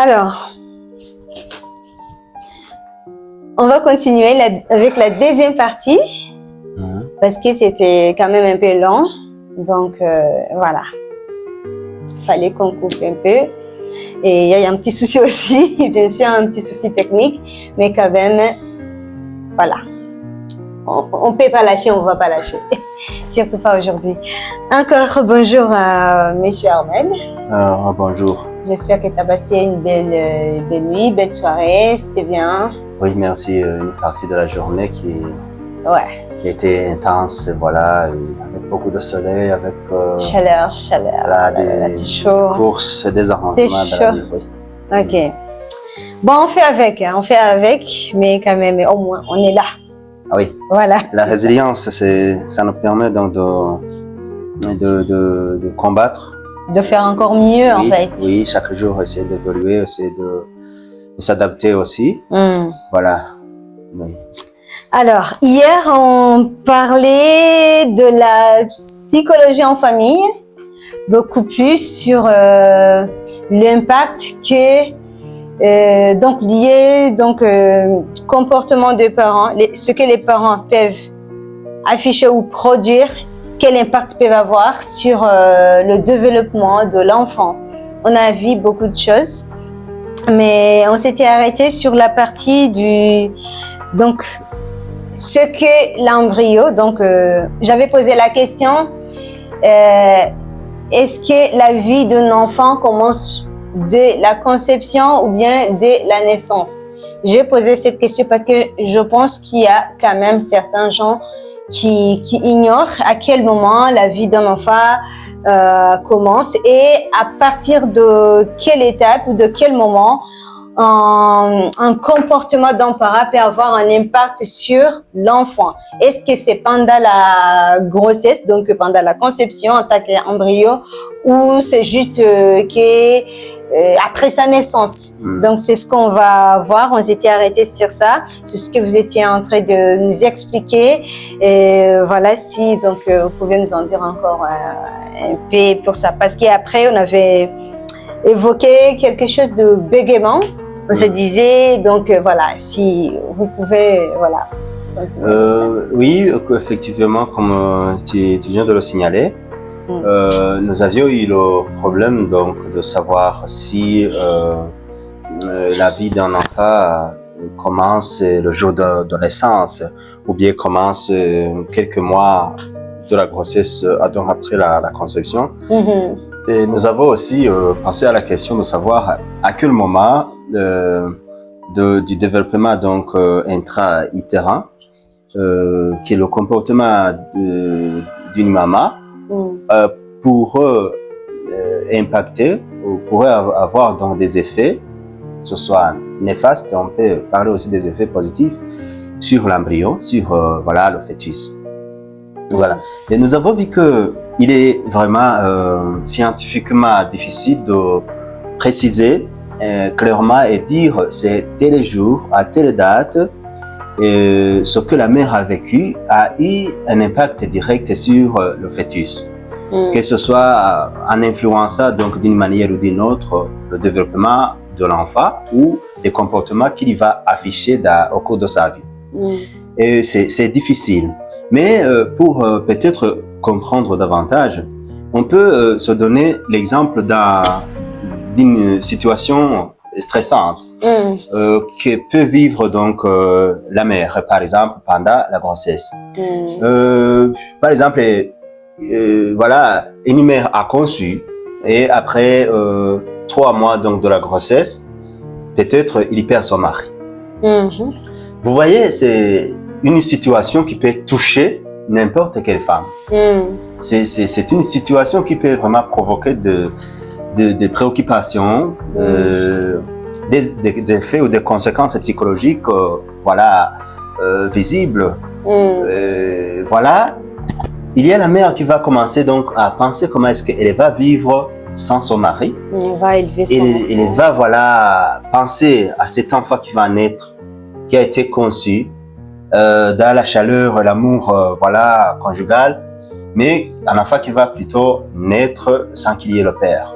Alors, on va continuer avec la deuxième partie parce que c'était quand même un peu long. Donc, voilà. Fallait qu'on coupe un peu. Et il y a un petit souci aussi, bien sûr, un petit souci technique, mais quand même, voilà. On peut pas lâcher, on va pas lâcher. Surtout pas aujourd'hui. Encore bonjour à Monsieur Armel. Bonjour. J'espère que tu as passé une belle nuit, belle soirée, c'était bien. Oui, merci. Une partie de la journée qui a été intense, voilà, avec beaucoup de soleil, avec chaleur. Voilà, C'est chaud. Courses, des arrangements. C'est chaud. Oui. Ok. Bon, on fait avec, mais quand même, au moins, on est là. Ah oui. Voilà. La résilience, ça nous permet donc de combattre. De faire encore mieux, en fait. Oui, chaque jour, essayer d'évoluer, essayer de s'adapter aussi. Voilà. Oui. Alors, hier, on parlait de la psychologie en famille, beaucoup plus sur l'impact que donc lié comportement des parents, ce que les parents peuvent afficher ou produire, quel impact peuvent avoir sur le développement de l'enfant. On a vu beaucoup de choses, mais on s'était arrêté sur la partie ce que l'embryo, j'avais posé la question, est-ce que la vie d'un enfant commence de la conception ou bien de la naissance? J'ai posé cette question parce que je pense qu'il y a quand même certains gens qui ignorent à quel moment la vie d'un enfant commence et à partir de quelle étape ou de quel moment un comportement d'un parent peut avoir un impact sur l'enfant. Est-ce que c'est pendant la grossesse, donc pendant la conception en tant qu'embryo, ou c'est juste après sa naissance? Donc c'est ce qu'on va voir. On s'était arrêté sur ça. C'est ce que vous étiez en train de nous expliquer. Et voilà, si vous pouvez nous en dire encore un peu pour ça, parce qu'après on avait évoqué quelque chose de bégaiement. On se disait, voilà, si vous pouvez, voilà. Oui, effectivement, comme tu viens de le signaler, nous avions eu le problème de savoir si la vie d'un enfant commence le jour de naissance ou bien commence quelques mois de la grossesse après la conception. Et nous avons aussi pensé à la question de savoir à quel moment du développement intra-utérin qui est le comportement d'une maman pourrait impacter ou pourrait avoir donc des effets, que ce soit néfastes, on peut parler aussi des effets positifs sur l'embryon, sur le fœtus. Voilà. Et nous avons vu que il est vraiment scientifiquement difficile de préciser clairement et dire c'est tel jour, à telle date, ce que la mère a vécu a eu un impact direct sur le fœtus. Que ce soit en influençant donc d'une manière ou d'une autre le développement de l'enfant ou les comportements qu'il va afficher au cours de sa vie. Et c'est difficile. Mais pour peut-être comprendre davantage, on peut se donner l'exemple d'une situation stressante que peut vivre donc la mère, par exemple, pendant la grossesse. Par exemple, voilà, une mère a conçu et après 3 mois donc de la grossesse, peut-être il perd son mari. Vous voyez, c'est une situation qui peut toucher n'importe quelle femme. C'est une situation qui peut vraiment provoquer des préoccupations, des effets ou des conséquences psychologiques visibles. Voilà, il y a la mère qui va commencer donc à penser comment est-ce qu'elle va vivre sans son mari. Elle va élever son enfant. Elle va penser à cet enfant qui va naître, qui a été conçu dans la chaleur, l'amour conjugal, mais un enfant qui va plutôt naître sans qu'il y ait le père.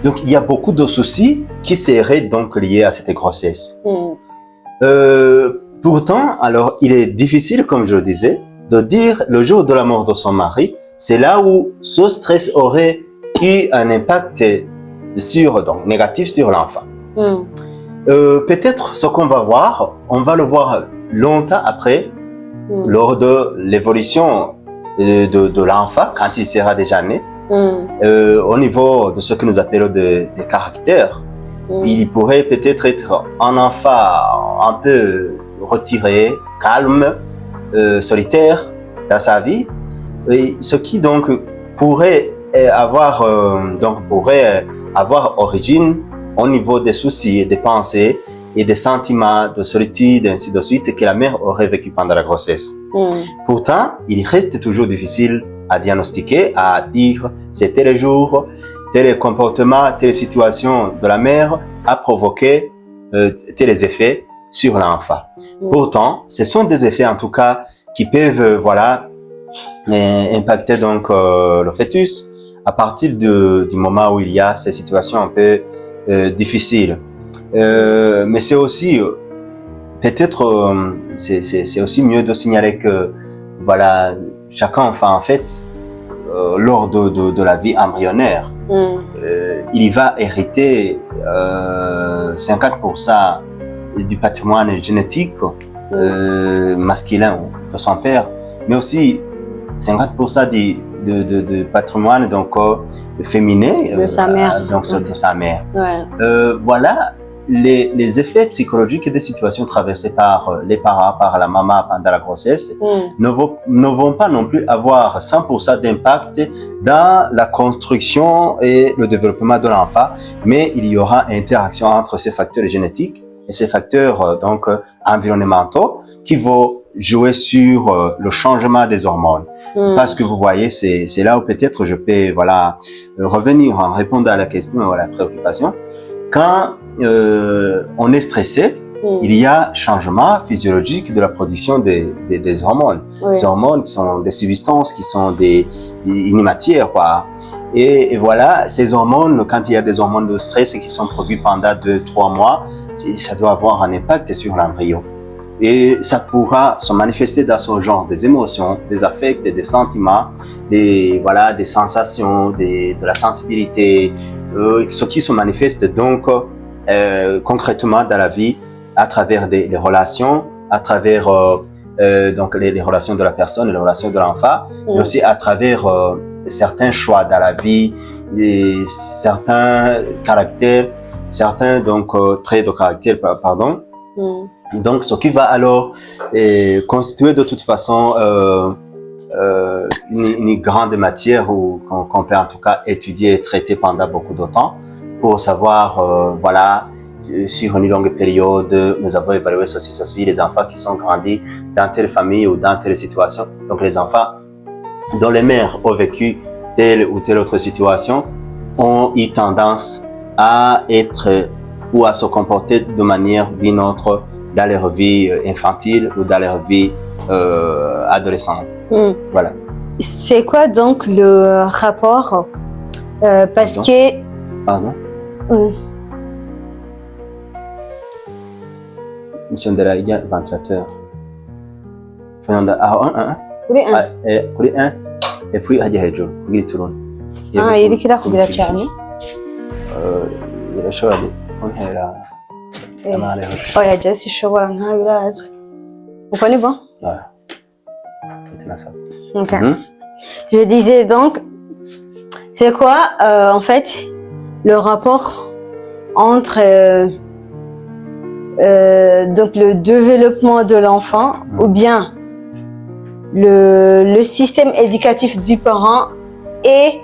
Donc, il y a beaucoup de soucis qui seraient donc liés à cette grossesse. Pourtant, alors, il est difficile, comme je le disais, de dire le jour de la mort de son mari, c'est là où ce stress aurait eu un impact donc, négatif sur l'enfant. Peut-être ce qu'on va voir, on va le voir longtemps après, lors de l'évolution de l'enfant, quand il sera déjà né. Au niveau de ce que nous appelons des caractères, il pourrait peut-être être un enfant un peu retiré, calme, solitaire dans sa vie, et ce qui donc pourrait avoir origine au niveau des soucis, des pensées et des sentiments de solitude, ainsi de suite, que la mère aurait vécu pendant la grossesse. Pourtant, il reste toujours difficile à diagnostiquer, à dire c'est tel jour, tel comportement, telle situation de la mère a provoqué tels effets sur l'enfant. Pourtant, ce sont des effets en tout cas qui peuvent impacter donc le fœtus à partir du moment où il y a ces situations un peu difficiles. Mais c'est aussi peut-être c'est aussi mieux de signaler que voilà, chaque enfant en fait lors de la vie embryonnaire il va hériter 50% du patrimoine génétique masculin de son père, mais aussi 50% du patrimoine donc féminin de sa mère. Donc de sa mère. Ouais. Voilà les effets psychologiques des situations traversées par les parents, par la maman pendant la grossesse, ne vont pas non plus avoir 100% d'impact dans la construction et le développement de l'enfant, mais il y aura interaction entre ces facteurs génétiques et ces facteurs donc environnementaux qui vont jouer sur le changement des hormones. Parce que vous voyez, c'est là où peut-être je peux revenir en répondant à la question ou à la préoccupation. Quand on est stressé, il y a changement physiologique de la production des hormones. Oui. Ces hormones qui sont des substances, qui sont une matière, quoi. Et voilà, ces hormones, quand il y a des hormones de stress qui sont produites pendant 2-3 mois, ça doit avoir un impact sur l'embryon. Et ça pourra se manifester dans ce genre des émotions, des affects, des sentiments, des sensations, de la sensibilité, ce qui se manifeste donc concrètement dans la vie à travers des relations, à travers donc les relations de la personne, les relations de l'enfant, mais aussi à travers certains choix dans la vie, et certains caractères, certains donc traits de caractère, pardon. Donc, ce qui va alors constituer de toute façon une grande matière qu'on peut en tout cas étudier et traiter pendant beaucoup de temps pour savoir, sur une longue période, nous avons évalué ceci, les enfants qui sont grandis dans telle famille ou dans telle situation. Donc, les enfants dont les mères ont vécu telle ou telle autre situation ont eu tendance à être ou à se comporter de manière d'une autre dans leur vie infantile ou dans leur vie adolescente. Voilà. C'est quoi donc le rapport parce Pardon? que... Pardon? Mission de la ventilateur. Kuri 1 et puis hajya hejuru kugira iturune. iriko irakubwira cyane. Irashobora kuntera Oya, Jess ishobora nka birazwi. Uko ni bon? Ouais. Ok. Je disais donc, c'est quoi en fait le rapport entre donc le développement de l'enfant ou bien le système éducatif du parent et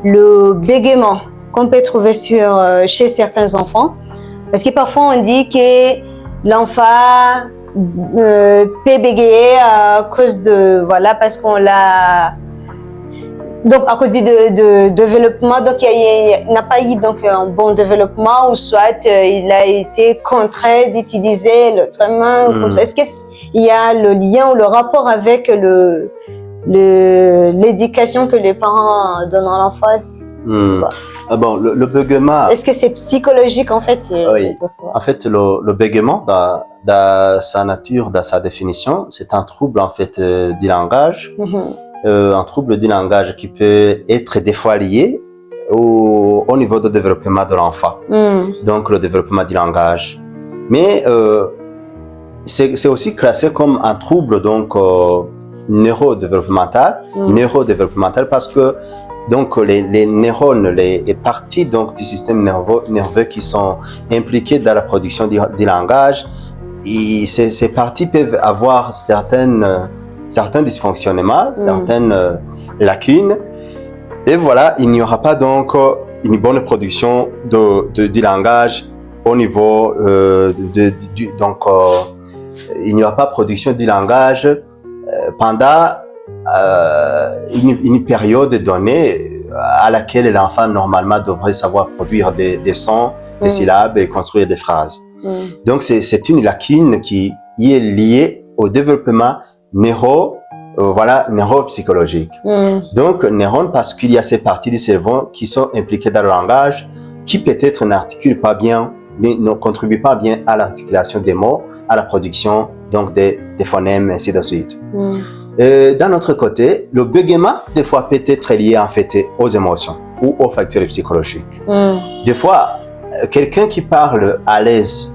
le bégaiement qu'on peut trouver chez certains enfants. Parce que parfois on dit que l'enfant peut bégayer à cause de, parce qu'on l'a, donc à cause du développement, donc il n'a pas eu donc un bon développement, ou soit il a été contraint d'utiliser l'autre main, comme ça. Est-ce qu'il y a le lien ou le rapport avec l'éducation que les parents donnent à l'enfant? Bon, le bégaiement... Est-ce que c'est psychologique en fait? Oui. En fait, le bégaiement, dans sa nature, dans sa définition, c'est un trouble en fait du langage. Un trouble du langage qui peut être des fois lié au niveau du développement de l'enfant. Donc, le développement du langage. Mais c'est aussi classé comme un trouble donc neurodéveloppemental, parce que donc les neurones, les parties donc du système nerveux qui sont impliquées dans la production du langage, ces parties peuvent avoir certains dysfonctionnements, certaines lacunes, et voilà, il n'y aura pas donc une bonne production du langage au niveau donc il n'y aura pas production du langage pendant une période donnée à laquelle l'enfant normalement devrait savoir produire des sons, des syllabes et construire des phrases. Donc c'est une lacune qui est liée au développement neuropsychologique. Donc neurones parce qu'il y a ces parties du cerveau qui sont impliquées dans le langage, qui peut-être n'articulent pas bien, ne contribuent pas bien à l'articulation des mots, à la production donc des phonèmes, ainsi de suite. D'un autre côté, le bégaiement, des fois, peut être lié en fait aux émotions ou aux facteurs psychologiques. Des fois, quelqu'un qui parle à l'aise,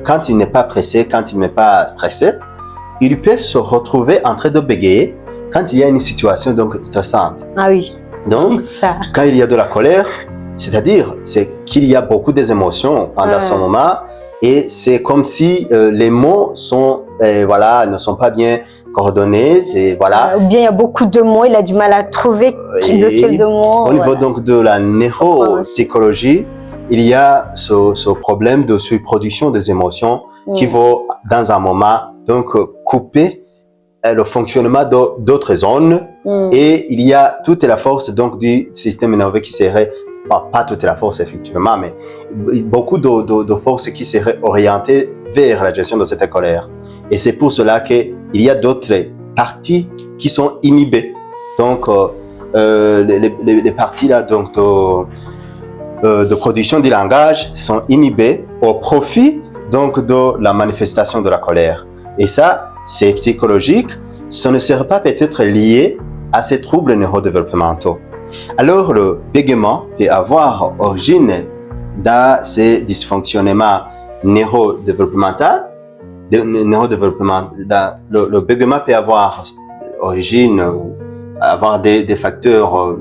quand il n'est pas pressé, quand il n'est pas stressé, il peut se retrouver en train de bégayer quand il y a une situation donc stressante. Ah oui. Donc, quand il y a de la colère, c'est-à-dire c'est qu'il y a beaucoup d'émotions pendant ce moment, et c'est comme si les mots sont ne sont pas bien coordonnés, ou bien il y a beaucoup de mots, il a du mal à trouver de quel de mots. Au niveau donc de la neuropsychologie, il y a ce problème de surproduction des émotions qui vont dans un moment donc couper le fonctionnement d'autres zones, et il y a toute la force donc du système nerveux qui serait pas toute la force effectivement, mais beaucoup de forces qui seraient orientées vers la gestion de cette colère. Et c'est pour cela qu'il y a d'autres parties qui sont inhibées. Donc, les parties là, donc, de production du langage sont inhibées au profit donc, de la manifestation de la colère. Et ça, c'est psychologique. Ça ne serait pas peut-être lié à ces troubles neurodéveloppementaux. Alors, le bégaiement peut avoir origine dans ces dysfonctionnements neurodéveloppementaux. Le bégaiement peut avoir origine, avoir des facteurs,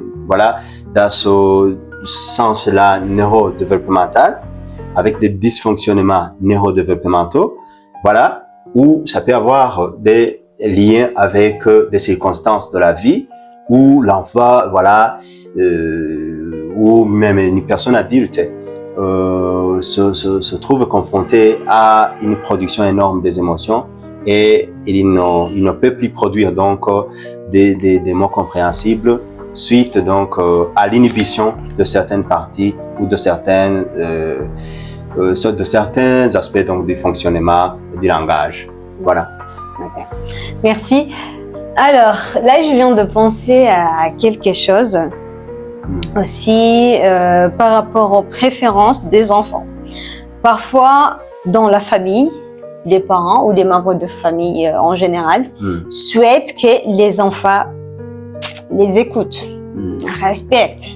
dans ce sens-là neurodéveloppemental, avec des dysfonctionnements neurodéveloppementaux, où ça peut avoir des liens avec des circonstances de la vie, où l'enfant, ou même une personne adulte se trouve confronté à une production énorme des émotions, et il ne peut plus produire donc des mots compréhensibles suite donc à l'inhibition de certaines parties ou de certains aspects donc du fonctionnement du langage. Voilà. Okay. Merci. Alors, là, je viens de penser à quelque chose aussi par rapport aux préférences des enfants. Parfois, dans la famille, les parents ou les membres de famille en général souhaitent que les enfants les écoutent, respectent.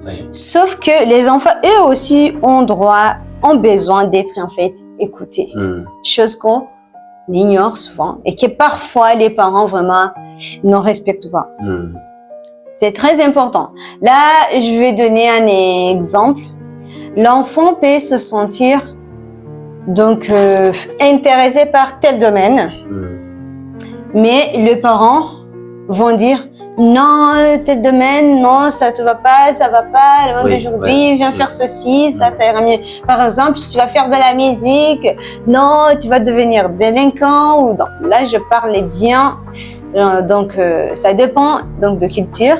Oui. Sauf que les enfants, eux aussi, ont besoin d'être en fait écoutés. Chose qu'on ignore souvent et que parfois les parents vraiment ne respectent pas. C'est très important. Là, je vais donner un exemple. L'enfant peut se sentir donc intéressé par tel domaine, mais les parents vont dire non, tel domaine, non, ça te va pas, ça va pas, le monde d'aujourd'hui, viens faire ceci, ça ira mieux. Par exemple, si tu vas faire de la musique, non, tu vas devenir délinquant, ou donc là, je parlais bien, donc ça dépend donc de culture.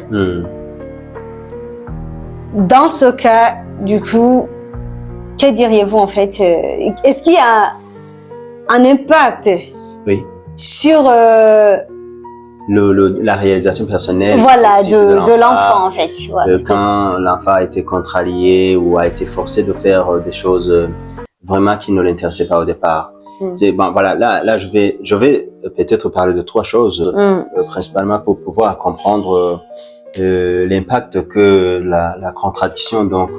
Dans ce cas, du coup, que diriez-vous en fait? Est-ce qu'il y a un impact sur la réalisation personnelle. Voilà, aussi de l'enfant en fait. Ouais, quand l'enfant a été contrarié ou a été forcé de faire des choses vraiment qui ne l'intéressaient pas au départ. C'est bon, voilà, là je vais peut-être parler de trois choses, principalement pour pouvoir comprendre l'impact que la contradiction donc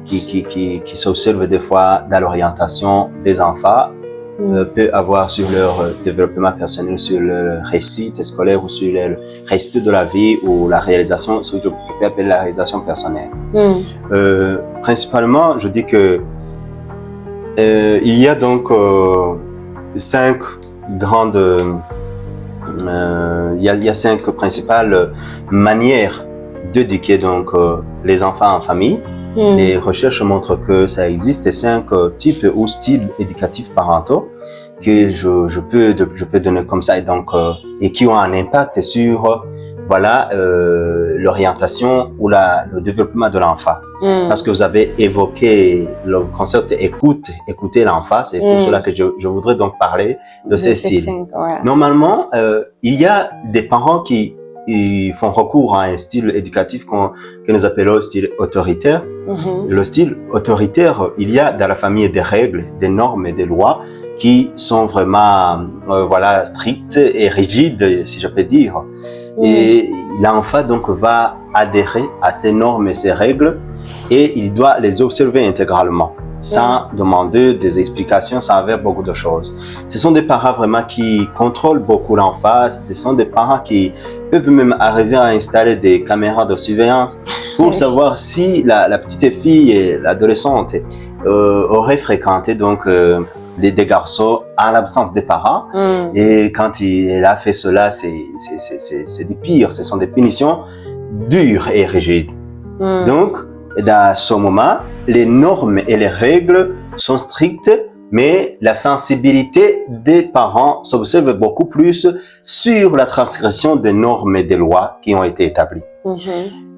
qui s'observe des fois dans l'orientation des enfants peut avoir sur leur développement personnel, sur leur réussite scolaire ou sur leur réussite de la vie ou la réalisation, ce que je peux appeler la réalisation personnelle. Principalement, je dis que il y a donc 5 grandes, il y a 5 principales manières d'éduquer donc les enfants en famille. Les recherches montrent que ça existe 5 types ou styles éducatifs parentaux que je peux donner comme ça et qui ont un impact sur voilà l'orientation ou le développement de l'enfant. Parce que vous avez évoqué le concept écouter l'enfant, c'est pour cela que je voudrais donc parler de ces styles. Normalement, il y a des parents qui font recours à un style éducatif que nous appelons le style autoritaire. Le style autoritaire, il y a dans la famille des règles, des normes et des lois qui sont vraiment voilà strictes et rigides, si je peux dire. Et l'enfant donc va adhérer à ces normes et ces règles et il doit les observer intégralement sans demander des explications, sans faire beaucoup de choses. Ce sont des parents vraiment qui contrôlent beaucoup l'enfant. Ce sont des parents qui peuvent même arriver à installer des caméras de surveillance pour savoir si la petite fille et l'adolescente auraient fréquenté donc des garçons en l'absence des parents. Et quand elle a fait cela, c'est du pire. Ce sont des punitions dures et rigides. Donc, dans ce moment, les normes et les règles sont strictes, mais la sensibilité des parents s'observe beaucoup plus sur la transgression des normes et des lois qui ont été établies.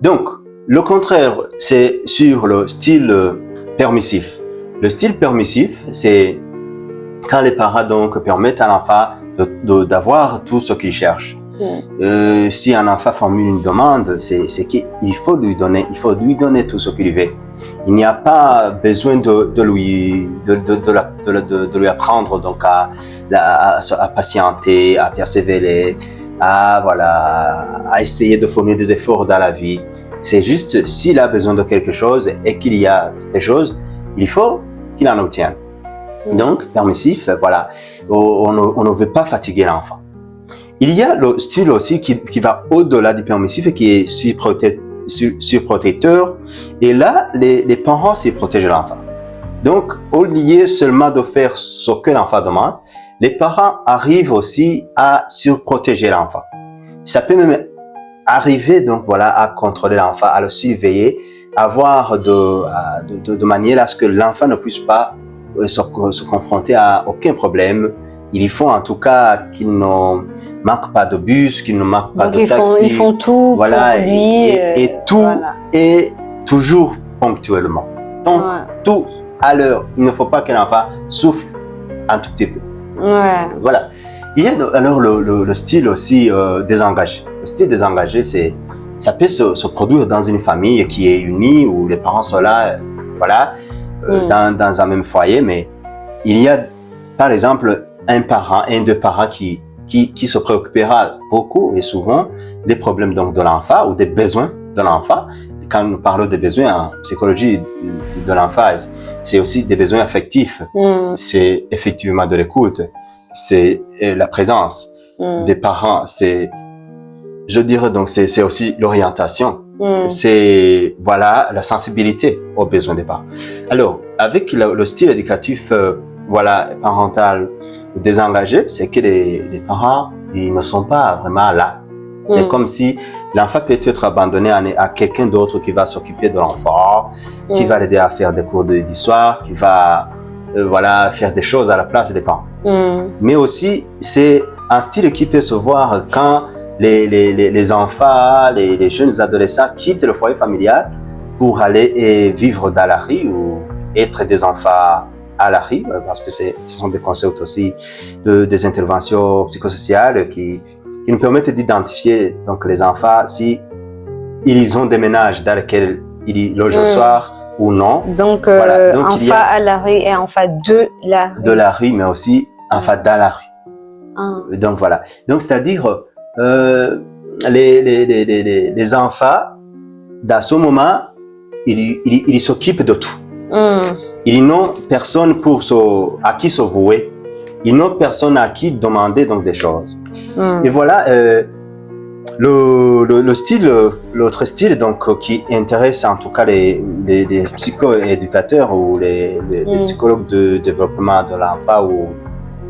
Donc, le contraire, c'est sur le style permissif. Le style permissif, c'est quand les parents donc permettent à l'enfant d'avoir tout ce qu'il cherche. Si un enfant formule une demande, c'est qu'il faut lui donner tout ce qu'il veut. Il n'y a pas besoin de lui apprendre donc à patienter, à persévérer, à essayer de fournir des efforts dans la vie. C'est juste s'il a besoin de quelque chose et qu'il y a cette chose, il faut qu'il en obtienne. Donc permissif, voilà, on ne veut pas fatiguer l'enfant. Il y a le style aussi qui va au-delà du permissif et qui est surprotecteur. Et là, les parents s'y protègent l'enfant. Donc, au lieu seulement de faire ce que l'enfant demande, les parents arrivent aussi à surprotéger l'enfant. Ça peut même arriver donc voilà à contrôler l'enfant, à le surveiller, à voir de manière à ce que l'enfant ne puisse pas se confronter à aucun problème. Il faut en tout cas qu'il ne manque pas de bus, qu'il ne manque pas de taxi. Ils font tout voilà, pour lui. Et tout est toujours ponctuellement. Donc, tout à l'heure. Il ne faut pas que l'enfant souffle un tout petit peu. Voilà. Il y a alors le style aussi désengagé. Le style désengagé, ça peut se produire dans une famille qui est unie, où les parents sont là, voilà, dans un même foyer, mais il y a, par exemple, un des parents qui se préoccupera beaucoup et souvent des problèmes donc de l'enfant ou des besoins de l'enfant. Quand nous parlons des besoins en psychologie de l'enfant, c'est aussi des besoins affectifs. C'est effectivement de l'écoute, c'est la présence des parents, je dirais donc c'est aussi l'orientation, c'est voilà la sensibilité aux besoins des parents. Alors avec le style éducatif voilà parental désengagé, c'est que les parents ils ne sont pas vraiment là. C'est comme si l'enfant peut être abandonné à quelqu'un d'autre qui va s'occuper de l'enfant, qui va l'aider à faire des cours d'histoire, qui va voilà faire des choses à la place des parents. Mais aussi c'est un style qui peut se voir quand les enfants, les jeunes adolescents quittent le foyer familial pour aller vivre dans la rue ou être des enfants à la rue, parce que ce sont des concepts aussi des interventions psychosociales qui qui nous permettent d'identifier donc les enfants si ils ont des ménages dans lesquels ils logent le soir ou non. Donc, voilà. Donc enfant à la rue et enfant de la rue. De la rue, mais aussi enfant dans la rue. Donc voilà. Donc c'est-à-dire les enfants, dans ce moment, ils s'occupent de tout. Ils n'ont personne à qui se vouer. Ils n'ont personne à qui demander donc des choses. Et voilà le style, l'autre style donc qui intéresse en tout cas les psycho-éducateurs ou les psychologues de développement de l'enfant ou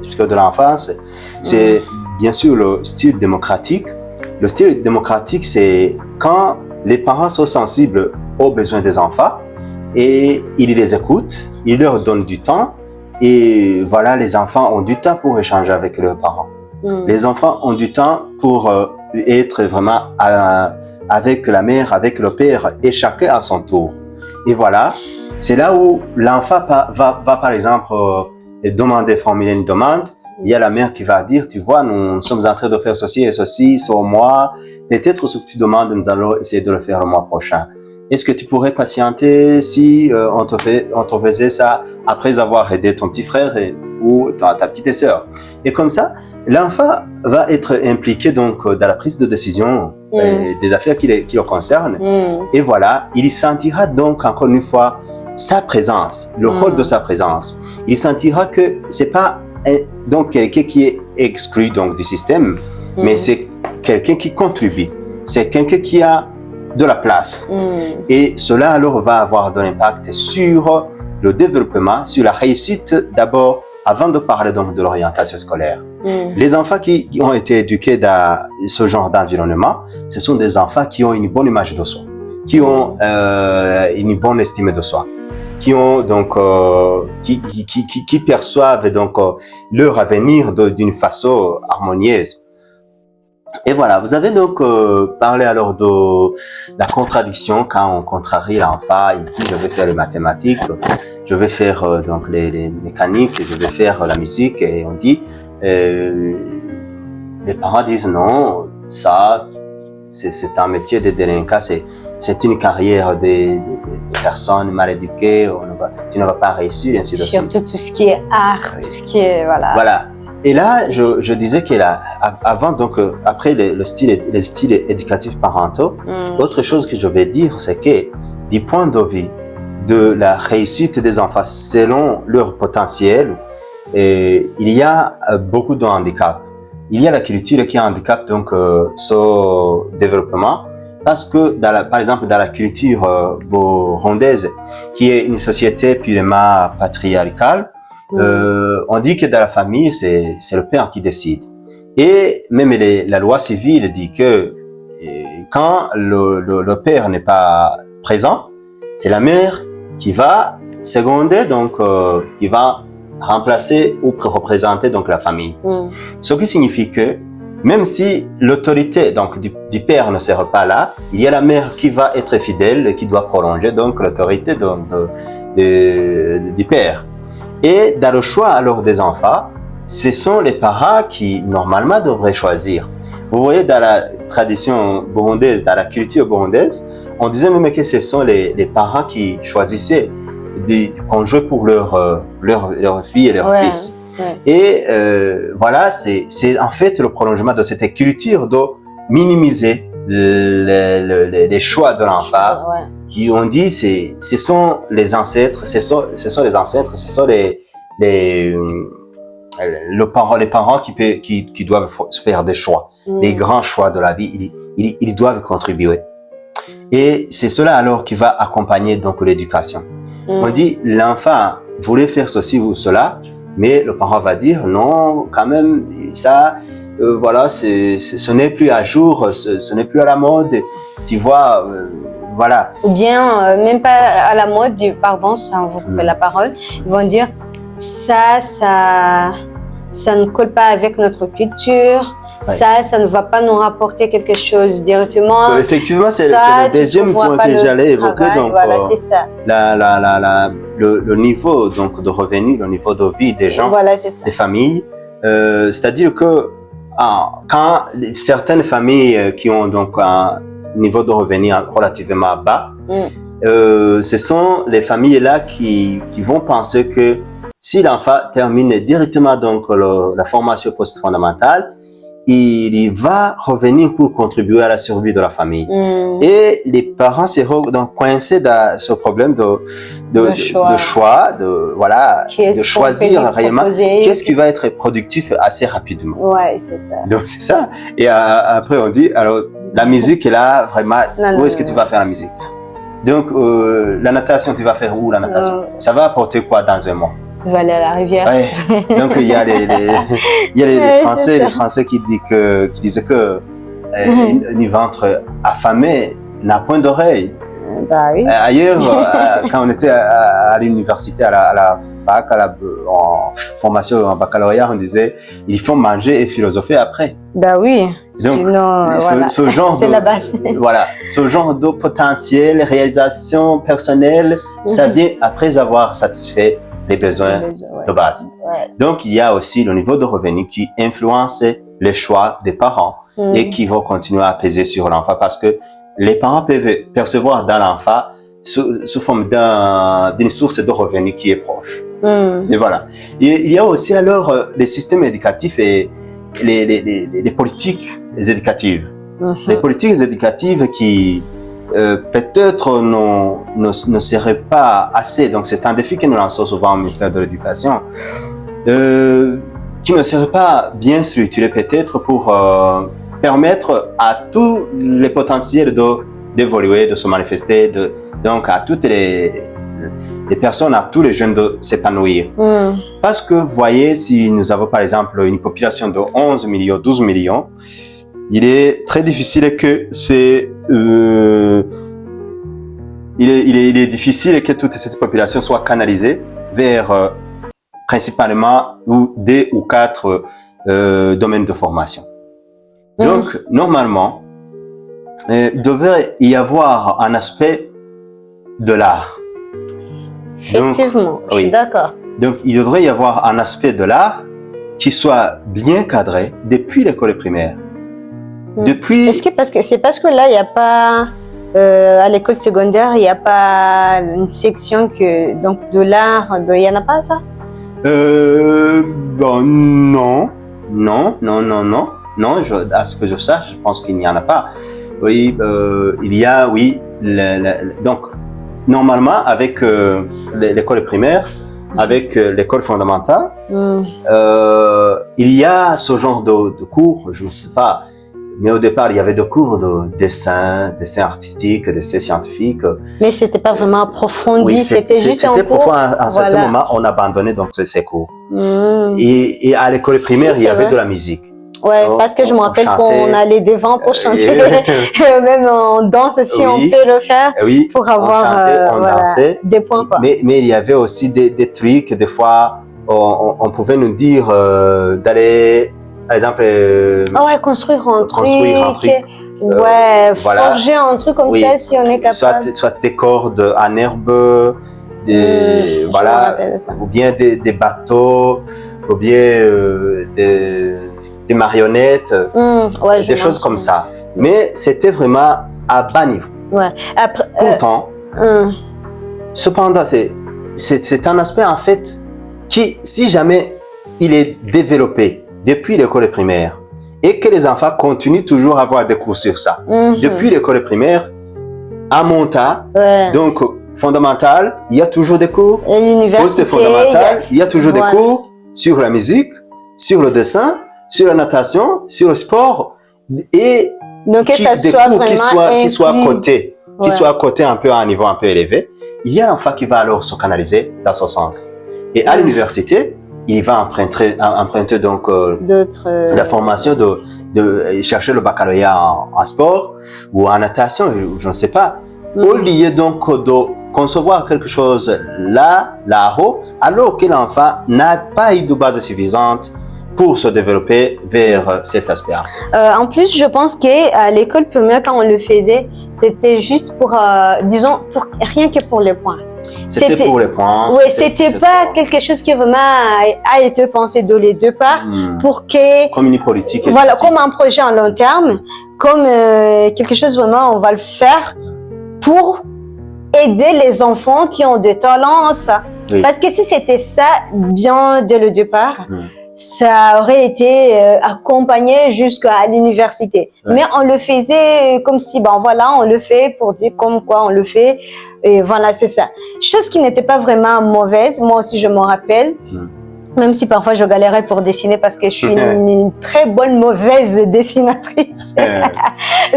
les psychologues de l'enfance, c'est bien sûr le style démocratique. Le style démocratique, c'est quand les parents sont sensibles aux besoins des enfants et ils les écoutent, ils leur donnent du temps et voilà, les enfants ont du temps pour échanger avec leurs parents. Les enfants ont du temps pour être vraiment avec la mère, avec le père et chacun à son tour. Et voilà, c'est là où l'enfant va par exemple formuler une demande. Il y a la mère qui va dire, tu vois, nous sommes en train de faire ceci et ceci, c'est au mois. Peut-être ce que tu demandes, nous allons essayer de le faire le mois prochain. Est-ce que tu pourrais patienter si on te faisait ça après avoir aidé ton petit frère ou ta petite sœur? Et comme ça, l'enfant va être impliqué donc dans la prise de décision des affaires qui le concernent. Et voilà, il sentira donc encore une fois sa présence, le rôle de sa présence. Il sentira que c'est pas donc quelqu'un qui est exclu donc du système, mais c'est quelqu'un qui contribue. C'est quelqu'un qui a de la place. Et cela alors va avoir de l'impact sur le développement, sur la réussite d'abord, avant de parler donc de l'orientation scolaire. Les enfants qui ont été éduqués dans ce genre d'environnement, ce sont des enfants qui ont une bonne image de soi, qui ont une bonne estime de soi, qui ont donc qui perçoivent donc leur avenir d'une façon harmonieuse. Et voilà, vous avez donc parlé alors de la contradiction quand on contrarie l'enfant. Il dit je vais faire les mathématiques, je vais faire donc les mécaniques, je vais faire la musique, et on dit les parents disent non, ça c'est un métier de délinquant, c'est une carrière de personnes mal éduquées, tu ne vas pas réussir, et ainsi de suite. Surtout tout ce qui est art, tout ce qui est, voilà. Voilà. Et là, je disais que là, avant, donc, après les styles éducatifs parentaux, autre chose que je vais dire, c'est que du point de vue de la réussite des enfants selon leur potentiel, il y a beaucoup de handicaps. Il y a la culture qui handicape donc son développement. Parce que, par exemple, dans la culture burundaise, qui est une société purement patriarcale, on dit que dans la famille, c'est le père qui décide. Et même la loi civile dit que quand le père n'est pas présent, c'est la mère qui va seconder, donc qui va remplacer ou représenter donc la famille. Ce qui signifie que même si l'autorité donc du père ne sert pas là, il y a la mère qui va être fidèle et qui doit prolonger donc l'autorité du père. Et dans le choix alors des enfants, ce sont les parents qui normalement devraient choisir. Vous voyez, dans la tradition burundaise, dans la culture burundaise, on disait même que ce sont les parents qui choisissaient des conjoints pour leur fille et leur fils. Et voilà, c'est en fait le prolongement de cette culture de minimiser les choix de l'enfant. Et on dit ce sont les ancêtres, ce sont les parents qui doivent faire des choix, les grands choix de la vie, ils doivent contribuer. Et c'est cela alors qui va accompagner donc l'éducation. On dit l'enfant voulait faire ceci ou cela, mais le parent va dire non, quand même, ça, voilà, ce n'est plus à jour, ce n'est plus à la mode, tu vois, voilà. Ou bien, même pas à la mode, pardon, ça vous coupe la parole, ils vont dire ça ne colle pas avec notre culture. Ça ne va pas nous rapporter quelque chose directement. Effectivement, c'est le deuxième point que j'allais évoquer. Donc, voilà, c'est ça. Le niveau donc de revenu, le niveau de vie des gens, voilà, c'est ça. des familles. C'est-à-dire que quand certaines familles qui ont donc un niveau de revenu relativement bas, ce sont les familles-là qui vont penser que si l'enfant termine directement donc la formation post-fondamentale, il va revenir pour contribuer à la survie de la famille. Et les parents seront donc coincés dans ce problème de choix, de choisir réellement qu'est-ce qui va être productif assez rapidement. Ouais, c'est ça. Donc c'est ça. Et après on dit, alors la musique est là, vraiment, où est-ce que tu vas faire la musique? Donc la natation, tu vas faire où la natation? Ça va apporter quoi dans un mois? Tu vas aller à la rivière. Ouais. Donc il y a les Français qui disaient que un ventre affamé n'a point d'oreille. Bah oui. Ailleurs, quand on était à l'université, à la fac, en formation en baccalauréat, on disait il faut manger et philosopher après. Bah oui. Donc, sinon, ce genre c'est la base. Voilà, ce genre de potentiel, réalisation personnelle, ça vient après avoir satisfait les besoins de base. Ouais. Donc, il y a aussi le niveau de revenu qui influence les choix des parents et qui vont continuer à peser sur l'enfant parce que les parents peuvent percevoir dans l'enfant sous forme d'une source de revenus qui est proche. Et voilà. Et il y a aussi alors les systèmes éducatifs et les politiques éducatives. Les politiques éducatives qui peut-être ne seraient pas assez, donc c'est un défi que nous lançons souvent au ministère de l'Éducation, qui ne seraient pas bien structurés peut-être pour permettre à tous les potentiels d'évoluer, de se manifester, donc à toutes les personnes, à tous les jeunes de s'épanouir. Parce que, vous voyez, si nous avons par exemple une population de 11 millions, 12 millions, il est très difficile que il est difficile que toute cette population soit canalisée vers principalement 2 ou 4 domaines de formation. Donc, normalement, il devrait y avoir un aspect de l'art. Effectivement, je suis d'accord. Donc, il devrait y avoir un aspect de l'art qui soit bien cadré depuis l'école primaire. Est-ce que c'est parce que là, il n'y a pas, à l'école secondaire, il n'y a pas une section donc de l'art, il n'y en a pas ça? Bon, non, à ce que je sache, je pense qu'il n'y en a pas. Oui, il y a, oui, donc, normalement, avec l'école primaire, avec l'école fondamentale, il y a ce genre de cours, je ne sais pas, mais au départ, il y avait des cours de dessin artistique, dessin scientifique. Mais c'était pas vraiment approfondi, oui, c'était juste un cours. Profond. À un certain moment, on a abandonné donc ces cours. Et à l'école primaire, il y avait de la musique. Ouais, parce que je me rappelle qu'on allait devant pour chanter, même en danse si on peut le faire, pour avoir on dansait, des points. Quoi. Mais il y avait aussi des trucs, des fois, on pouvait nous dire d'aller, par exemple... construire un truc. Voilà. Forger un truc comme ça si on est capable. Soit des cordes en herbe, voilà, ou bien des bateaux, ou bien des marionnettes, des choses comme ça. Mais c'était vraiment à bas niveau. Après, pourtant, cependant, c'est un aspect en fait qui, si jamais il est développé depuis l'école primaire et que les enfants continuent toujours à avoir des cours sur ça, depuis l'école primaire à monta, donc fondamental, il y a toujours des cours. Post-fondamental, il y a toujours des cours sur la musique, sur le dessin, sur la natation, sur le sport, et donc, des cours qui soient cotés un peu à un niveau un peu élevé. Il y a un enfant qui va alors se canaliser dans ce sens. Et à l'université, il va emprunter donc la formation de chercher le baccalauréat en sport ou en natation, je ne sais pas. Au lieu donc de concevoir quelque chose là-haut, alors que l'enfant n'a pas eu de base suffisante pour se développer vers cet aspect. En plus, je pense qu'à l'école primaire, quand on le faisait, c'était juste pour, disons, rien que pour les points. C'était pour les points. Oui, c'était pas quelque chose qui vraiment a été pensé de les deux parts pour que... Comme une politique. Voilà, comme un projet en long terme, comme quelque chose vraiment, on va le faire pour aider les enfants qui ont des talents en ça. Oui. Parce que si c'était ça, bien dès le départ, ça aurait été accompagné jusqu'à l'université. Mais on le faisait comme si, bon voilà, on le fait pour dire comme quoi on le fait. Et voilà, c'est ça. Chose qui n'était pas vraiment mauvaise, moi aussi je m'en rappelle. Même si parfois je galérais pour dessiner parce que je suis une très bonne mauvaise dessinatrice.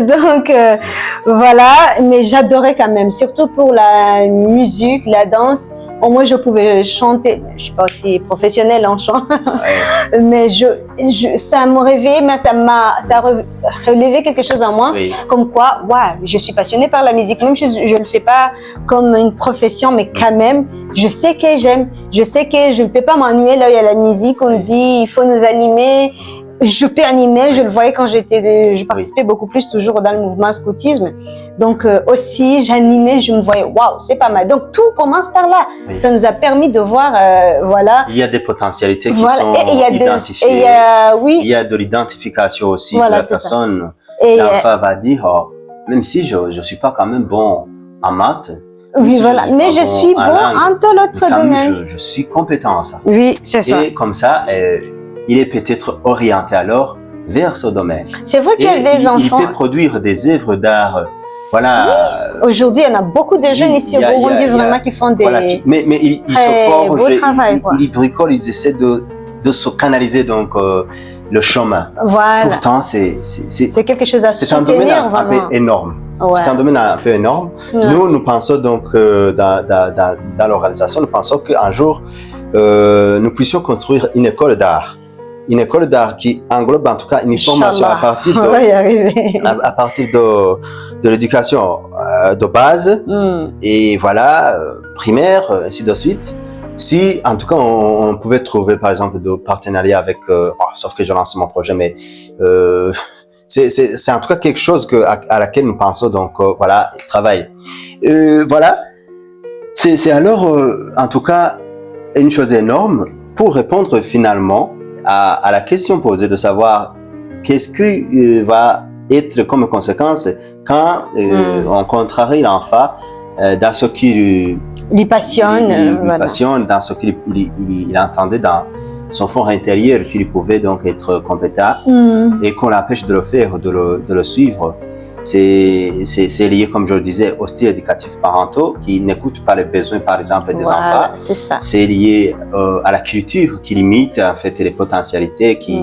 Donc voilà, mais j'adorais quand même, surtout pour la musique, la danse. Au moins je pouvais chanter. Je suis pas aussi professionnelle en chant, mais ça me réveillait, mais ça a relevé quelque chose en moi, comme quoi, je suis passionnée par la musique. Même si je le fais pas comme une profession, mais quand même, je sais que j'aime. Je sais que je ne peux pas m'ennuyer là où il y a la musique. On me dit, il faut nous animer. Je peux animer, je le voyais quand je participais beaucoup plus toujours dans le mouvement scoutisme. Donc aussi, j'animais, je me voyais, waouh, c'est pas mal. Donc tout commence par là. Ça nous a permis de voir, voilà. Il y a des potentialités qui sont identifiées. Il y a de l'identification aussi. Voilà, la personne, l'enfant va dire, même si je suis pas quand même bon en maths. Oui, voilà. Mais je suis bon en tout l'autre domaine. Je suis compétent en ça. Oui, c'est ça. Et comme ça, il est peut-être orienté alors vers ce domaine. C'est vrai qu'il y a des enfants. Il peut produire des œuvres d'art. Voilà. Oui. Aujourd'hui, il y en a beaucoup de jeunes ici au Burundi vraiment qui font des mais ils sont forts. Beau travail, ils bricolent, ils essaient de se canaliser donc le chemin. Voilà. Pourtant, c'est quelque chose à soutenir. C'est un domaine un peu énorme. C'est un domaine un peu énorme. Nous pensons donc dans l'organisation, nous pensons qu'un jour nous puissions construire une école d'art. Une école d'art qui englobe en tout cas une formation à partir de l'éducation de base et voilà, primaire, ainsi de suite. Si en tout cas on pouvait trouver par exemple de partenariats avec, sauf que je lance mon projet, mais c'est en tout cas quelque chose à laquelle nous pensons donc voilà, travailler. Voilà, c'est alors en tout cas une chose énorme pour répondre finalement à la question posée de savoir qu'est-ce qui va être comme conséquence quand on contrarie l'enfant dans ce qui lui passionne, passionne, dans ce qu'il entendait dans son fort intérieur, qu'il pouvait donc être compétent et qu'on l'empêche de le faire, de le suivre. C'est lié, comme je le disais, au style éducatif parentaux qui n'écoutent pas les besoins, par exemple, des enfants. C'est ça. C'est lié à la culture qui limite en fait les potentialités, qui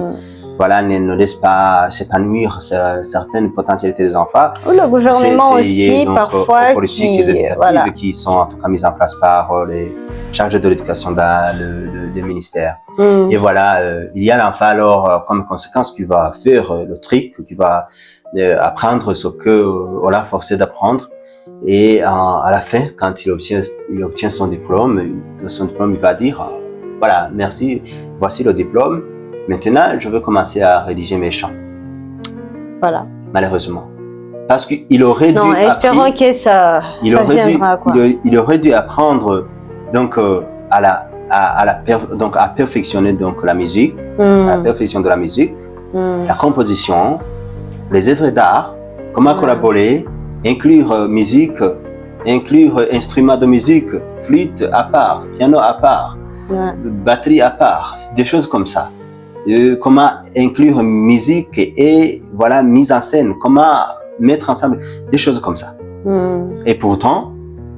voilà ne laisse pas s'épanouir certaines potentialités des enfants. Ou le gouvernement aussi, donc, parfois, aux politiques éducatives qui sont en tout cas mises en place par les chargés de l'éducation dans le ministère. Et voilà, il y a l'enfant alors comme conséquence qui va faire le truc, qui va apprendre ce que on l'a forcé d'apprendre. Et à la fin, quand il obtient son diplôme, il va dire voilà, merci, voici le diplôme. Maintenant, je veux commencer à rédiger mes chants. Voilà. Malheureusement, parce qu'il aurait dû. Espérons que ça viendra quoi. Il aurait dû apprendre donc à perfectionner donc la musique, la perfection de la musique, la composition, les œuvres d'art, comment collaborer, inclure musique, inclure instruments de musique, flûte à part, piano à part, batterie à part, des choses comme ça. Comment inclure musique et voilà, mise en scène, comment mettre ensemble des choses comme ça. Et pourtant,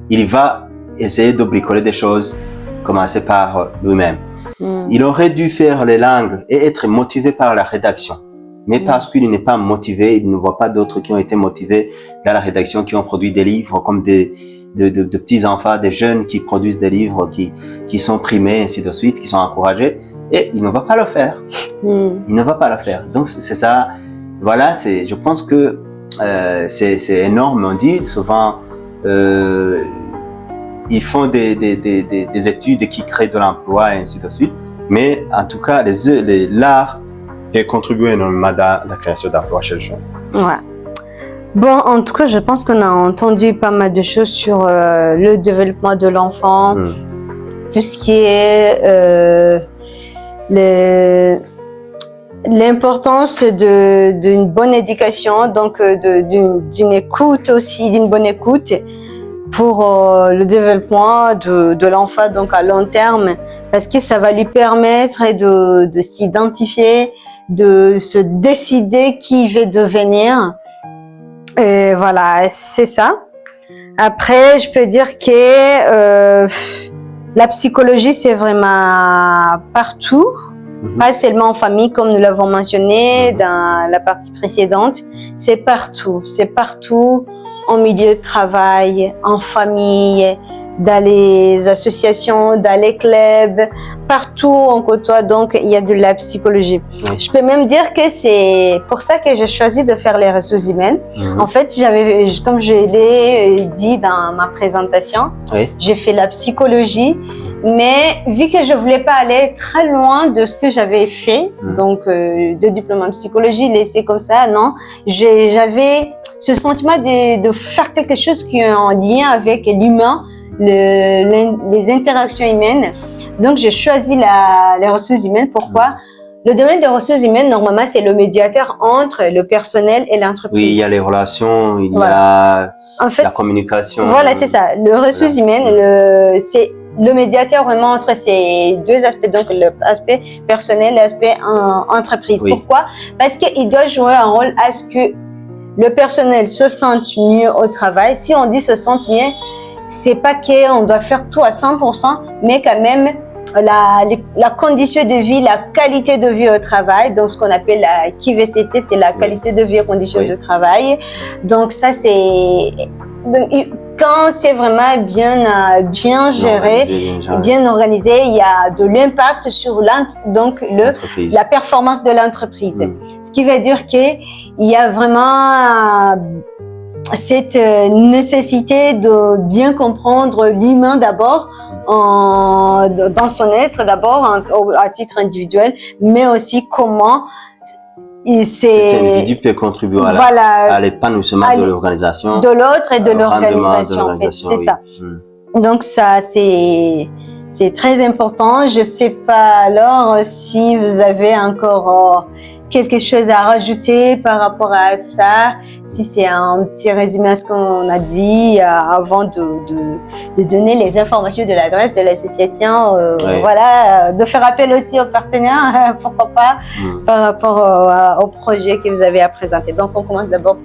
il va essayer de bricoler des choses, commencer par lui-même. Il aurait dû faire les langues et être motivé par la rédaction. Mais parce qu'il n'est pas motivé, il ne voit pas d'autres qui ont été motivés dans la rédaction, qui ont produit des livres comme de petits enfants, des jeunes qui produisent des livres, qui sont primés, ainsi de suite, qui sont encouragés. Et il ne va pas le faire. Il ne va pas le faire. Donc c'est ça. Voilà, je pense que c'est énorme. On dit souvent, ils font des études qui créent de l'emploi et ainsi de suite. Mais en tout cas, l'art et contribuer énormément à la création d'emplois chez les jeunes. Ouais. Bon, en tout cas, je pense qu'on a entendu pas mal de choses sur le développement de l'enfant, tout ce qui est l'importance d'une bonne éducation, donc d'une écoute aussi, d'une bonne écoute pour le développement de l'enfant, donc à long terme, parce que ça va lui permettre de s'identifier, de se décider qui il veut devenir. Et voilà, c'est ça. Après, je peux dire que la psychologie, c'est vraiment partout, pas seulement en famille, comme nous l'avons mentionné dans la partie précédente. C'est partout en milieu de travail, en famille, dans les associations, dans les clubs, partout on côtoie, donc il y a de la psychologie. Oui. Je peux même dire que c'est pour ça que j'ai choisi de faire les ressources humaines. En fait, comme je l'ai dit dans ma présentation, j'ai fait la psychologie, mais vu que je voulais pas aller très loin de ce que j'avais fait, donc de diplôme en psychologie, laisser comme ça, non, j'avais ce sentiment de faire quelque chose qui est en lien avec l'humain, les interactions humaines. Donc, j'ai choisi les ressources humaines. Pourquoi? Le domaine des ressources humaines, normalement, c'est le médiateur entre le personnel et l'entreprise. Oui, il y a les relations, il y a la communication. Voilà, c'est ça. Le ressources humaines, c'est le médiateur vraiment entre ces deux aspects, donc l'aspect personnel et l'aspect entreprise. Pourquoi? Parce qu'il doit jouer un rôle à ce que le personnel se sente mieux au travail. Si on dit se sente mieux, c'est pas qu'on doit faire tout à 100%, mais quand même la condition de vie, la qualité de vie au travail, donc ce qu'on appelle la QVCT, c'est la qualité de vie et conditions de travail. Donc ça, c'est quand c'est vraiment bien géré, bien organisé, il y a de l'impact sur la performance de l'entreprise. Ce qui veut dire que il y a vraiment cette nécessité de bien comprendre l'humain d'abord, dans son être d'abord, à titre individuel, mais aussi comment cet individu peut contribuer à l'épanouissement de l'organisation, de l'autre et de l'organisation, en fait, c'est ça. Donc ça, c'est très important. Je sais pas alors si vous avez encore quelque chose à rajouter par rapport à ça, si c'est un petit résumé à ce qu'on a dit avant de donner les informations de l'adresse de l'association, voilà, de faire appel aussi aux partenaires, pourquoi pas, par rapport au projet que vous avez à présenter. Donc on commence d'abord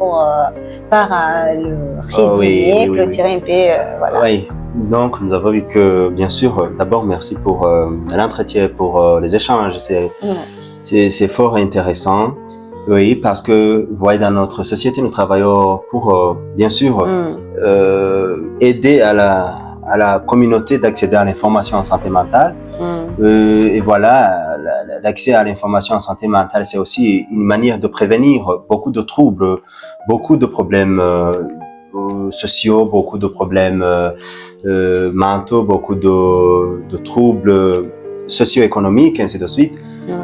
par le résumé, clôturer un peu, voilà. Oui. Donc, nous avons vu que, bien sûr, d'abord, merci pour l'entretien, pour les échanges. C'est fort intéressant. Oui, parce que, vous voyez, dans notre société, nous travaillons pour, bien sûr, aider à la communauté d'accéder à l'information en santé mentale. Et voilà, l'accès à l'information en santé mentale, c'est aussi une manière de prévenir beaucoup de troubles, beaucoup de problèmes sociaux, beaucoup de problèmes mentaux, beaucoup de troubles socio-économiques, ainsi de suite.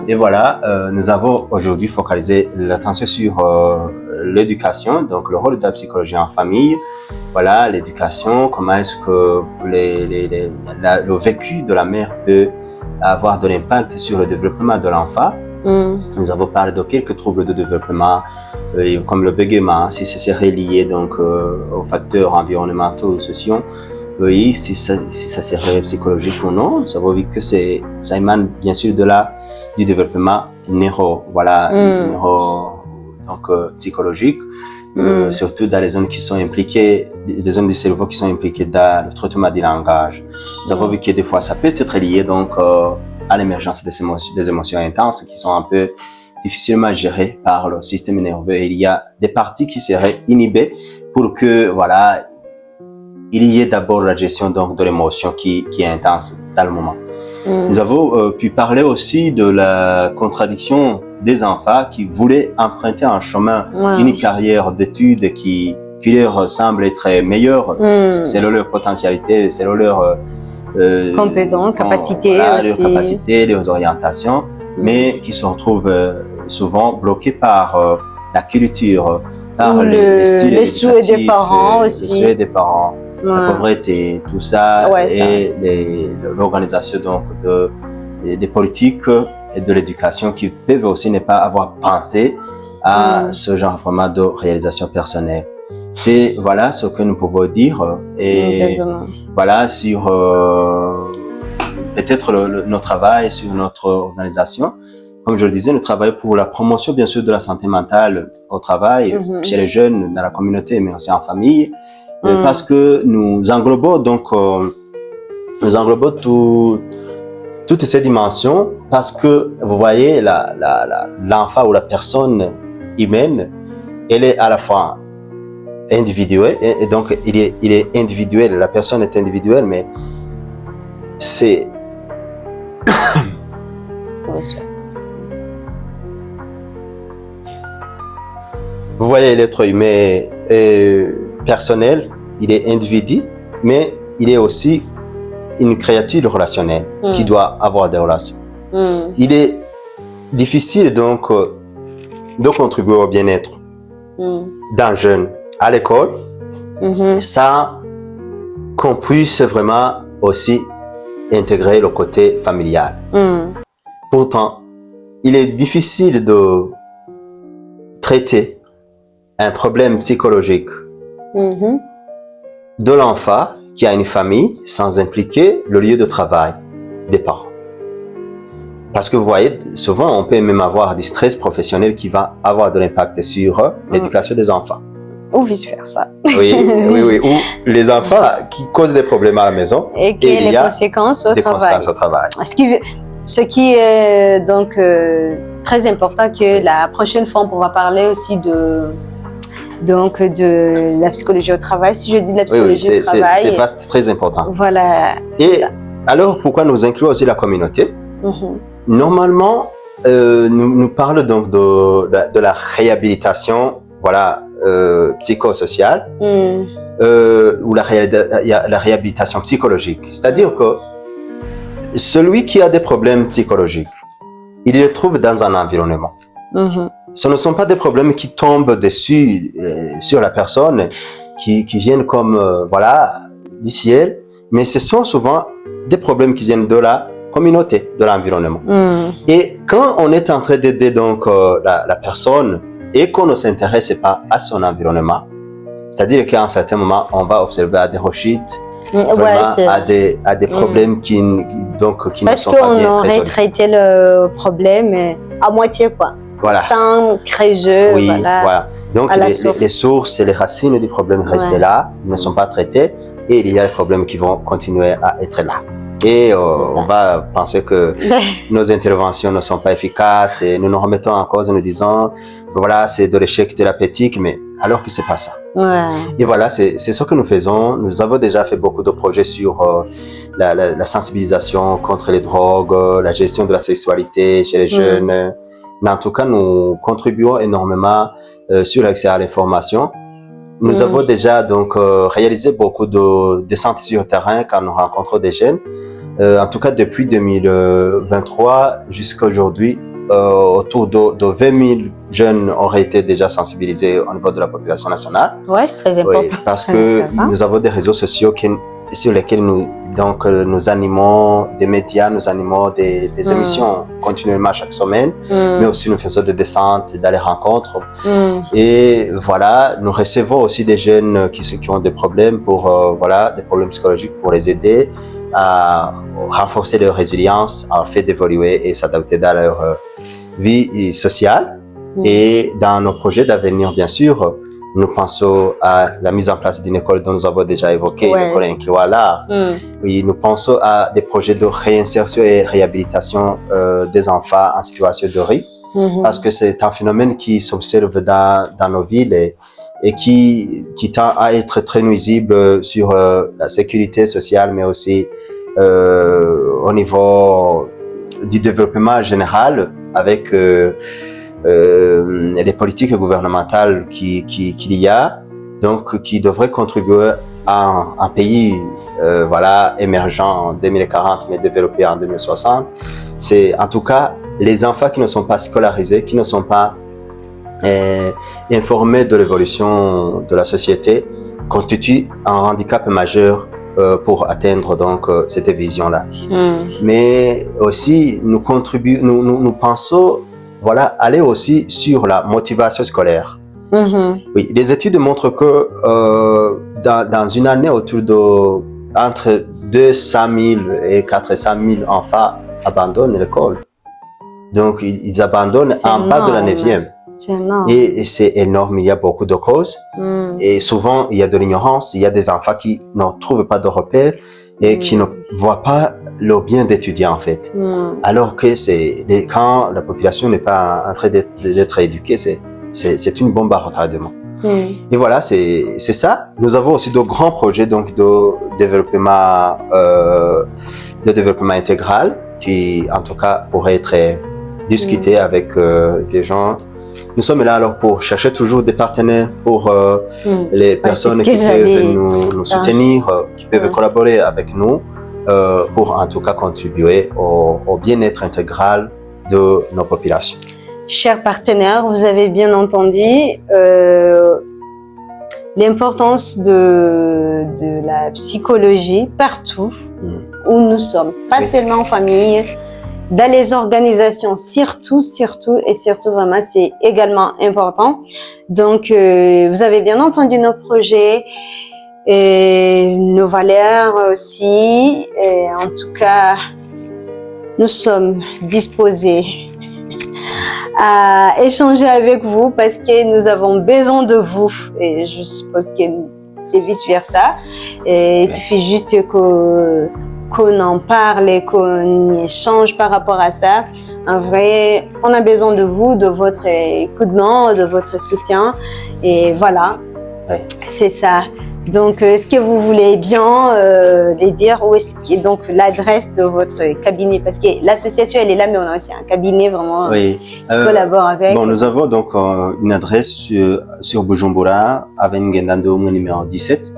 Et voilà, nous avons aujourd'hui focalisé l'attention sur l'éducation, donc le rôle de la psychologie en famille. Voilà, l'éducation, comment est-ce que le vécu de la mère peut avoir de l'impact sur le développement de l'enfant. Nous avons parlé de quelques troubles de développement, comme le bégaiement, si c'est lié donc aux facteurs environnementaux ou sociaux. Oui, si ça serait psychologique ou non. Nous avons vu que ça émane bien sûr du développement psychologique, surtout dans les zones qui sont impliquées, des zones du cerveau qui sont impliquées dans le traitement du langage. Nous avons vu que des fois ça peut être lié donc à l'émergence des émotions intenses qui sont un peu difficilement gérées par le système nerveux. Et il y a des parties qui seraient inhibées pour que voilà, il y ait d'abord la gestion donc de l'émotion qui est intense dans le moment. Nous avons pu parler aussi de la contradiction des enfants qui voulaient emprunter un chemin, une carrière d'études qui leur semble être meilleure selon leur potentialité, selon leur compétences, capacités aussi. Leurs capacités, leurs orientations, mais qui se retrouvent souvent bloqués par la culture, Ah, Ou les souhaits des éducatifs, parents les aussi. souhaits des parents, la Ouais. pauvreté, tout ça, Ouais, ça et aussi. l'organisation donc des politiques et de l'éducation qui peuvent aussi ne pas avoir pensé à ce genre vraiment de réalisation personnelle. C'est voilà ce que nous pouvons dire et Exactement. voilà sur peut-être notre travail, sur notre organisation. Comme je le disais, nous travaillons pour la promotion, bien sûr, de la santé mentale au travail, chez les jeunes, dans la communauté, mais aussi en famille, parce que nous englobons donc, toutes ces dimensions, parce que vous voyez, l'enfant ou la personne humaine, elle est à la fois individuelle, et donc il est individuel, la personne est individuelle, mais c'est vous voyez, l'être humain est personnel, il est individu, mais il est aussi une créature relationnelle qui doit avoir des relations. Il est difficile donc de contribuer au bien-être d'un jeune à l'école sans qu'on puisse vraiment aussi intégrer le côté familial. Pourtant, il est difficile de traiter un problème psychologique de l'enfant qui a une famille sans impliquer le lieu de travail des parents. Parce que vous voyez, souvent on peut même avoir du stress professionnel qui va avoir de l'impact sur l'éducation des enfants. Ou vice-versa. Oui, ou les enfants qui causent des problèmes à la maison. Et qu'il y a des conséquences au travail. Ce qui est donc très important, que la prochaine fois on pourra parler aussi de la psychologie au travail. Si je dis de la psychologie au travail, c'est vaste, très important. Voilà. Et ça. Alors, pourquoi nous incluons aussi la communauté? Normalement, nous parlons donc de la réhabilitation, voilà, psychosociale, ou la réhabilitation psychologique. C'est-à-dire que celui qui a des problèmes psychologiques, il les trouve dans un environnement. Ce ne sont pas des problèmes qui tombent dessus sur la personne, qui viennent comme voilà du ciel, mais ce sont souvent des problèmes qui viennent de la communauté, de l'environnement. Et quand on est en train d'aider donc la personne et qu'on ne s'intéresse pas à son environnement, c'est-à-dire qu'à un certain moment, on va observer à des rechutes, à des problèmes qui ne sont pas bien résolus. Parce qu'on aurait traité le problème à moitié, quoi. Voilà. Sans creuser, voilà. Donc les sources et les racines du problème restent là, ils ne sont pas traités, et il y a des problèmes qui vont continuer à être là. Et on va penser que nos interventions ne sont pas efficaces et nous nous remettons en cause en nous disant voilà, c'est de l'échec thérapeutique, mais alors que c'est pas ça. Et voilà, c'est ce que nous faisons. Nous avons déjà fait beaucoup de projets sur la sensibilisation contre les drogues, la gestion de la sexualité chez les jeunes. Mais en tout cas, nous contribuons énormément sur l'accès à l'information. Nous avons déjà donc réalisé beaucoup de descentes sur le terrain quand nous rencontrons des jeunes. En tout cas, depuis 2023 jusqu'à aujourd'hui, autour de 20 000 jeunes auraient été déjà sensibilisés au niveau de la population nationale. Ouais, c'est très important. Oui, parce que nous avons des réseaux sociaux sur lesquels nous animons des médias, nous animons des émissions continuellement chaque semaine, mais aussi nous faisons des descentes, des rencontres. Et voilà, nous recevons aussi des jeunes qui ont des problèmes des problèmes psychologiques, pour les aider à renforcer leur résilience, à faire d'évoluer et s'adapter dans leur vie sociale. Et dans nos projets d'avenir, bien sûr, nous pensons à la mise en place d'une école dont nous avons déjà évoqué, l'école incluant à l'art. Oui, nous pensons à des projets de réinsertion et réhabilitation des enfants en situation de rue, parce que c'est un phénomène qui s'observe dans nos villes et qui tend à être très nuisible sur la sécurité sociale, mais aussi au niveau du développement général, avec les politiques gouvernementales qu'il y a, donc qui devraient contribuer à un pays émergent en 2040 mais développé en 2060. C'est en tout cas les enfants qui ne sont pas scolarisés, qui ne sont pas et informer de l'évolution de la société constitue un handicap majeur pour atteindre donc cette vision-là. Mais aussi nous pensons voilà aller aussi sur la motivation scolaire. Oui, les études montrent que dans une année autour de entre 200 000 et 400 000 enfants abandonnent l'école. Donc ils abandonnent en bas de la 9e. Et c'est énorme, il y a beaucoup de causes. Et souvent, il y a de l'ignorance, il y a des enfants qui ne trouvent pas de repères et qui ne voient pas le bien d'étudier en fait. Alors que quand la population n'est pas en train d'être éduquée, c'est une bombe à retardement. Et voilà, c'est ça. Nous avons aussi de grands projets donc de développement intégral qui en tout cas pourraient être discutés avec des gens. Nous sommes là alors pour chercher toujours des partenaires pour les personnes qui peuvent nous soutenir, qui peuvent collaborer avec nous pour en tout cas contribuer au bien-être intégral de nos populations. Chers partenaires, vous avez bien entendu l'importance de la psychologie partout où nous sommes, pas seulement en famille, dans les organisations, surtout vraiment, c'est également important. Donc, vous avez bien entendu nos projets et nos valeurs aussi. Et en tout cas, nous sommes disposés à échanger avec vous parce que nous avons besoin de vous. Et je suppose que c'est vice-versa. Et il suffit juste qu'on en parle et qu'on échange par rapport à ça. En vrai, on a besoin de vous, de votre coup de main, de votre soutien. Et voilà, c'est ça. Donc, est-ce que vous voulez bien les dire où est-ce qu'il est donc l'adresse de votre cabinet? Parce que l'association, elle est là, mais on a aussi un cabinet vraiment qui collabore avec. Bon, nous avons donc une adresse sur Bujumbura, Avenue Ngendandong, numéro 17.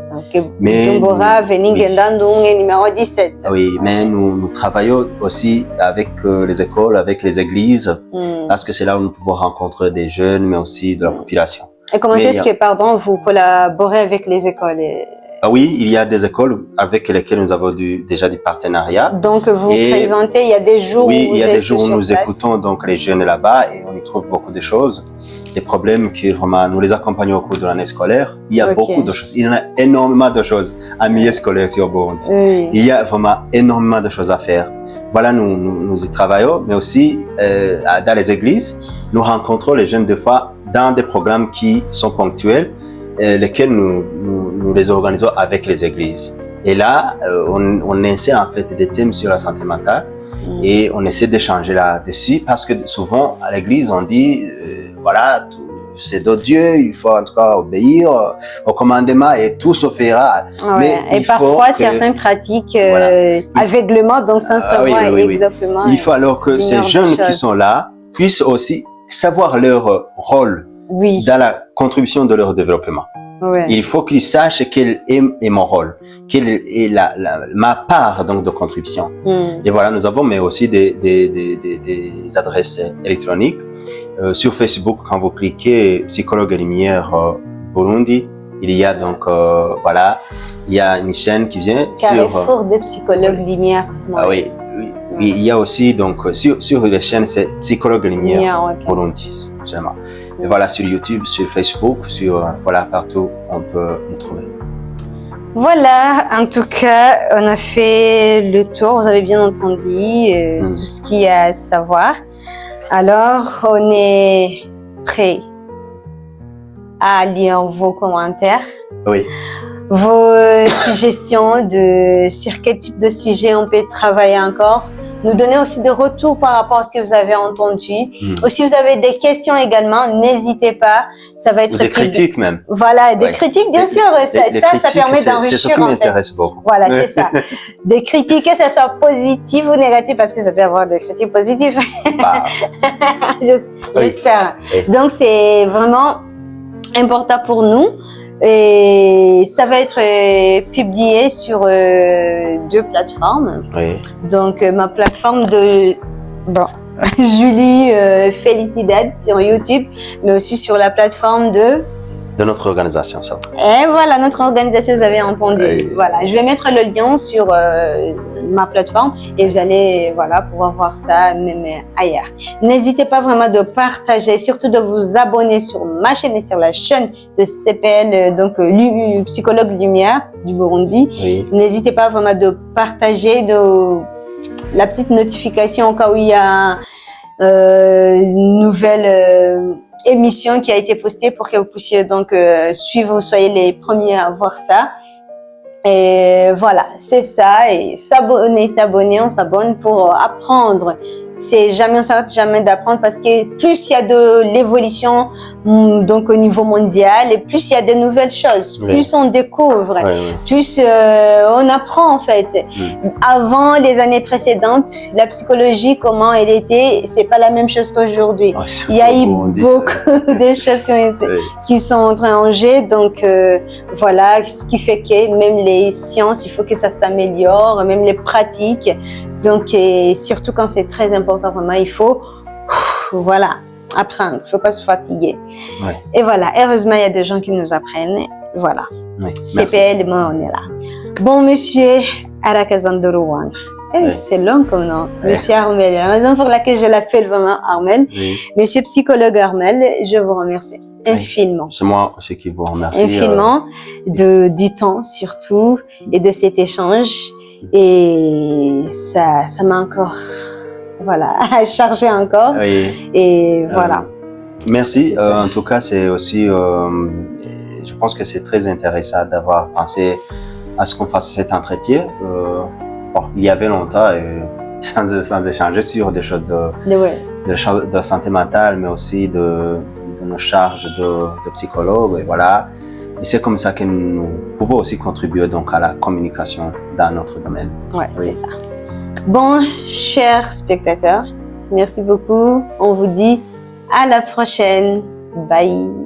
Bujumbura, Avenue Ngendandong, numéro 17. Oui, mais nous travaillons aussi avec les écoles, avec les églises, parce que c'est là où nous pouvons rencontrer des jeunes, mais aussi de la population. Et comment est-ce que, pardon, vous collaborez avec les écoles? Oui, il y a des écoles avec lesquelles nous avons déjà des partenariats. Donc, vous présentez, il y a des jours où il y a des jours où nous écoutons donc les jeunes là-bas et on y trouve beaucoup de choses. Les problèmes que vraiment nous les accompagnons au cours de l'année scolaire. Il y a beaucoup de choses. Il y en a énormément de choses en milieu scolaire sur Burundi. Il y a vraiment énormément de choses à faire. Voilà, nous y travaillons, mais aussi dans les églises, nous rencontrons les jeunes des fois dans des programmes qui sont ponctuels, lesquels nous les organisons avec les églises. Et là, on insère en fait des thèmes sur la santé mentale et on essaie d'échanger là-dessus parce que souvent à l'église on dit voilà, c'est de Dieu, il faut en tout cas obéir au commandement et tout se fera. Mais et parfois certains pratiquent aveuglement, donc sans savoir exactement. Il faut alors que ces jeunes qui sont là puissent aussi savoir leur rôle dans la contribution de leur développement. Il faut qu'ils sachent quel est mon rôle, quelle est ma part donc de contribution. Et voilà, nous avons mais aussi des adresses électroniques. Sur Facebook, quand vous cliquez Psychologue et Lumière Burundi, il y a donc voilà, il y a une chaîne qui vient Carrefour des Psychologues Lumière. Oui, il y a aussi donc sur les chaînes c'est Psychologue et Lumière Burundi seulement. Et voilà, sur YouTube, sur Facebook, voilà, partout on peut nous trouver. Voilà, en tout cas, on a fait le tour, vous avez bien entendu tout ce qu'il y a à savoir. Alors, on est prêt à lire vos commentaires, vos suggestions sur quel type de sujet on peut travailler encore. Nous donner aussi des retours par rapport à ce que vous avez entendu. Ou si vous avez des questions également, n'hésitez pas. Ça va être des critiques même. Voilà, des critiques, bien sûr. Ça permet d'enrichir. C'est ce qui m'intéresse beaucoup. Voilà, c'est ça. Des critiques, que ce soit positives ou négatives, parce que ça peut avoir des critiques positives. J'espère. Donc, c'est vraiment important pour nous. Et ça va être publié sur 2 plateformes. Donc ma plateforme Julie Felicidad sur YouTube, mais aussi sur la plateforme de notre organisation, ça. Et voilà, notre organisation, vous avez entendu. Et... Voilà, je vais mettre le lien sur ma plateforme et vous allez pouvoir voir ça même ailleurs. N'hésitez pas vraiment de partager, surtout de vous abonner sur ma chaîne et sur la chaîne de CPL, donc Psychologue Lumière du Burundi. Oui. N'hésitez pas vraiment de partager la petite notification au cas où il y a une nouvelle émission qui a été postée pour que vous puissiez donc suivre, vous soyez les premiers à voir ça. Et voilà, c'est ça. Et s'abonner, on s'abonne pour apprendre. On s'arrête jamais d'apprendre parce que plus il y a de l'évolution donc au niveau mondial et plus il y a de nouvelles choses, plus on découvre, plus on apprend en fait. Avant les années précédentes, la psychologie, comment elle était, c'est pas la même chose qu'aujourd'hui. Il y a eu beaucoup de choses qui sont en train de changer. Donc voilà, ce qui fait que même les sciences, il faut que ça s'améliore, même les pratiques. Donc, et surtout quand c'est très important, vraiment, il faut, apprendre. Il faut pas se fatiguer. Ouais. Et voilà, heureusement, il y a des gens qui nous apprennent. Voilà. Oui, CPL, moi, on est là. Bon, monsieur Arakazandorouang. C'est long comme nom. Monsieur Armel. La raison pour laquelle je l'appelle vraiment Armel. Monsieur psychologue Armel, je vous remercie infiniment. C'est moi aussi qui vous remercie. Infiniment du temps, surtout, et de cet échange. Et ça m'a encore chargé encore. Et voilà. Merci. En tout cas, c'est aussi je pense que c'est très intéressant d'avoir pensé à ce qu'on fasse cet entretien. Il y avait longtemps sans échanger sur des choses de santé mentale, mais aussi de nos charges de psychologue. Et voilà. Et c'est comme ça que nous pouvons aussi contribuer donc à la communication dans notre domaine. Ouais, c'est ça. Bon, chers spectateurs, merci beaucoup. On vous dit à la prochaine. Bye.